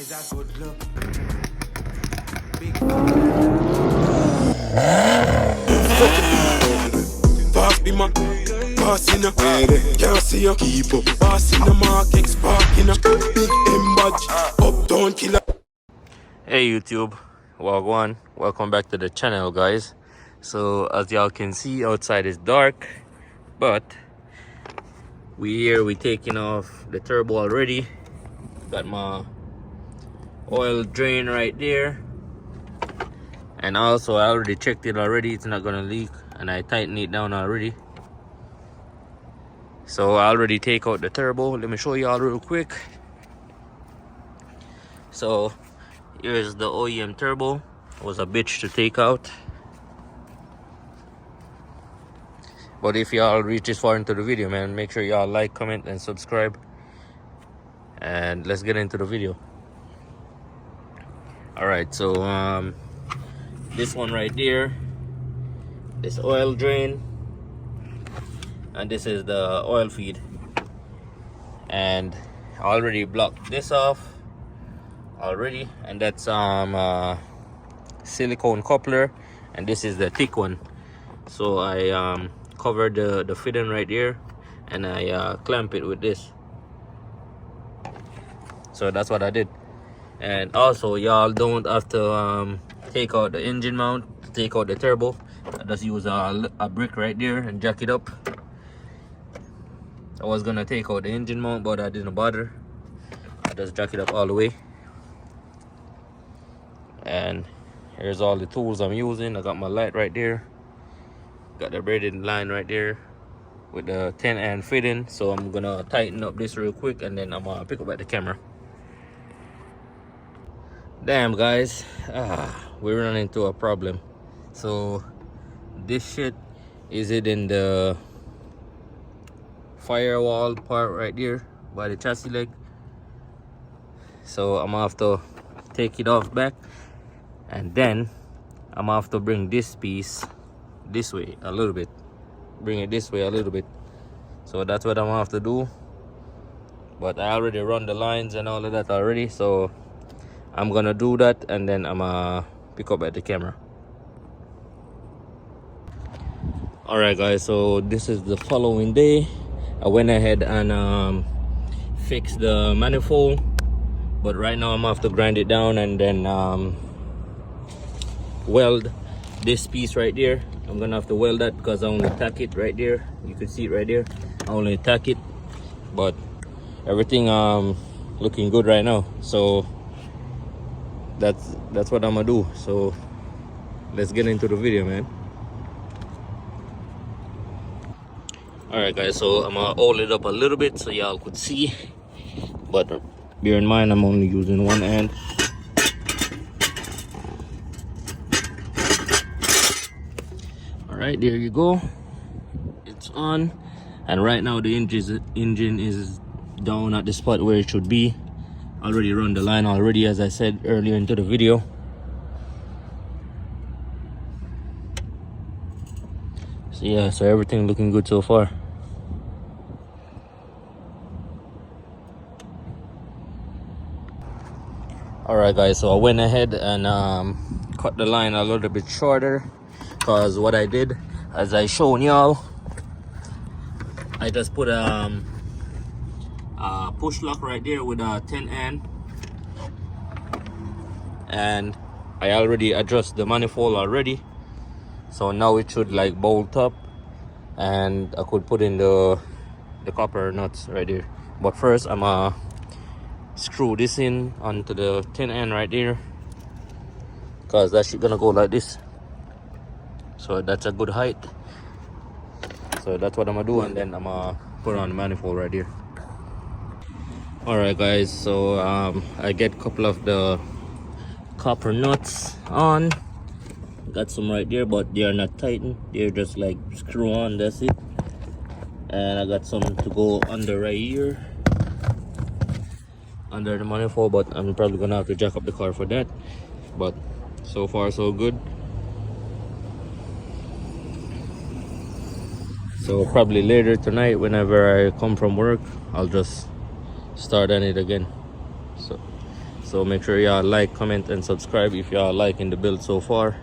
is a good look. Big Pass be man, pass in a can't see ya. Keep up, pass in the mark, X-Park in a big M badge, uptown killer. Hey YouTube, Wagwan, welcome back to the channel guys. So as y'all can see, outside is dark, but we taking off the turbo already. Got my oil drain right there, and also I already checked it already, it's not gonna leak, and I tightened it down already. So I already take out the turbo. Let me show y'all real quick. So here's the OEM turbo. It was a bitch to take out, but if y'all reach this far into the video, man, make sure y'all like, comment, and subscribe, and let's get into the video. All right, so this one right there, this oil drain, and this is the oil feed, and I already blocked this off already, and that's silicone coupler, and this is the thick one. So I covered the fitting right there, and I clamp it with this. So that's what I did. And also y'all don't have to take out the engine mount to take out the turbo. I just use a brick right there and jack it up. I was gonna take out the engine mount, but I didn't bother. I just jack it up all the way. And here's all the tools I'm using. I got my light right there, got the braided line right there with the 10 and fitting. So I'm gonna tighten up this real quick, and then I'm gonna pick up at the camera. Damn guys, we ran into a problem. So this shit is it in the firewall part right there by the chassis leg. So I'm gonna have to take it off back, and then I'm gonna have to bring this piece this way a little bit, bring it this way a little bit. So that's what I'm gonna have to do, but I already run the lines and all of that already, so I'm gonna do that, and then I'm gonna pick up at the camera. All right guys, so this is the following day. I went ahead and fixed the manifold, but right now I'm gonna have to grind it down and then weld this piece right there. I'm gonna have to weld that because I only tack it right there. You can see it right there. I only tack it, but everything looking good right now. So that's what I'm gonna do. So let's get into the video, man. All right guys, so I'm gonna hold it up a little bit so y'all could see, but bear in mind I'm only using one hand. All right, there you go, it's on. And right now the engine is down at the spot where it should be. Already run the line already, as I said earlier into the video. So yeah, so everything looking good so far. All right guys, so I went ahead and cut the line a little bit shorter, because what I did, as I shown y'all, I just put a push lock right there with a 10N, and I already adjust the manifold already, so now it should like bolt up, and I could put in the copper nuts right there. But first I'm gonna screw this in onto the 10N right there, because that's gonna go like this. So that's a good height. So that's what I'm gonna do, and then I'm gonna put on the manifold right here. All right guys, so I get a couple of the copper nuts on. Got some right there, but they are not tightened, they're just like screw on, that's it. And I got some to go under right here, under the manifold, but I'm probably gonna have to jack up the car for that. But so far so good. So probably later tonight, whenever I come from work, I'll just start on it again. So make sure y'all like, comment, and subscribe if y'all liking the build so far.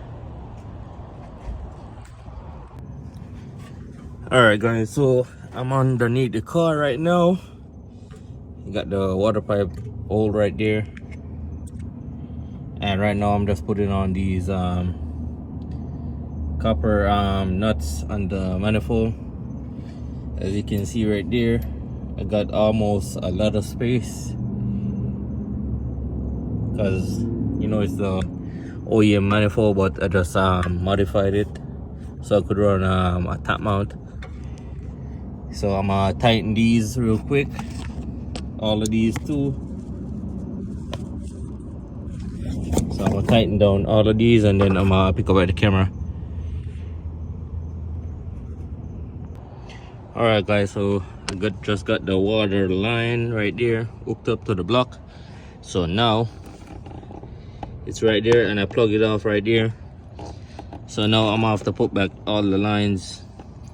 Alright guys, so I'm underneath the car right now. You got the water pipe hole right there. And right now I'm just putting on these copper nuts on the manifold. As you can see right there, I got almost a lot of space. Because, you know, it's the OEM manifold, but I just modified it so I could run a top mount. So I'm gonna tighten these real quick, all of these too. So I'm gonna tighten down all of these and then I'm gonna pick up at the camera. Alright guys, so I just got the water line right there hooked up to the block. So now it's right there and I plug it off right there. So now I'm gonna have to put back all the lines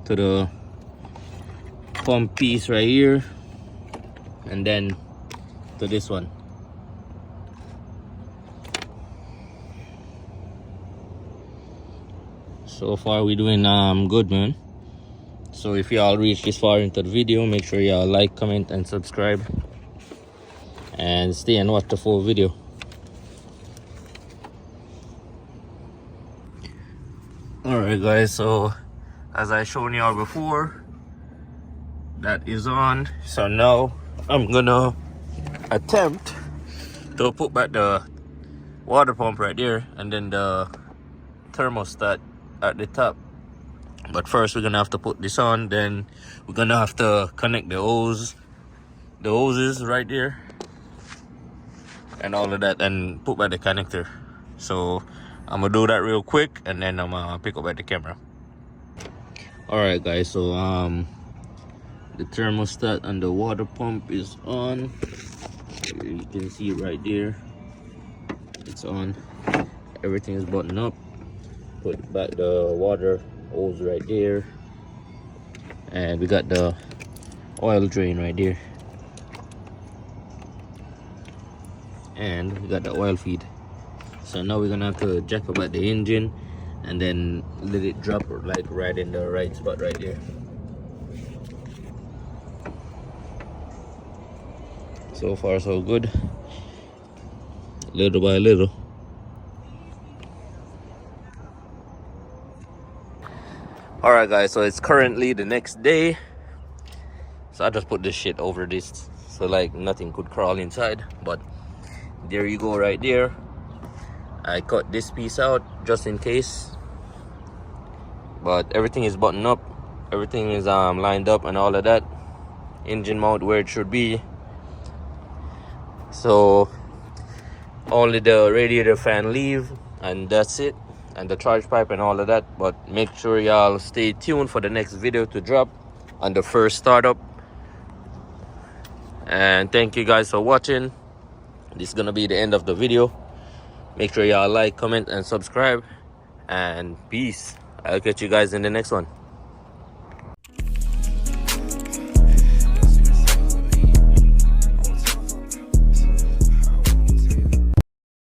to the pump piece right here and then to this one. So far we doing good, man. So if y'all reach this far into the video, make sure y'all like, comment, and subscribe, and stay and watch the full video. Alright guys, so as I shown y'all before, that is on. So now I'm gonna attempt to put back the water pump right there and then the thermostat at the top. But first we're gonna have to put this on, then we're gonna have to connect the hoses right there and all of that, and put back the connector. So I'm gonna do that real quick and then I'm gonna pick up at the camera. Alright guys, so the thermostat and the water pump is on. You can see right there, it's on. Everything is buttoned up. Put back the water hose right there, and we got the oil drain right there, and we got the oil feed. So now we're gonna have to jack up at the engine and then let it drop like right in the right spot right there. So far so good, little by little. Alright guys, so it's currently the next day. So I just put this shit over this so like nothing could crawl inside. But there you go right there. I cut this piece out just in case. But everything is buttoned up. Everything is lined up and all of that. Engine mount where it should be. So only the radiator fan leave and that's it. And the charge pipe and all of that. But make sure y'all stay tuned for the next video to drop on the first startup. And thank you guys for watching. This is gonna be the end of the video. Make sure y'all like, comment, and subscribe, and peace. I'll catch you guys in the next one.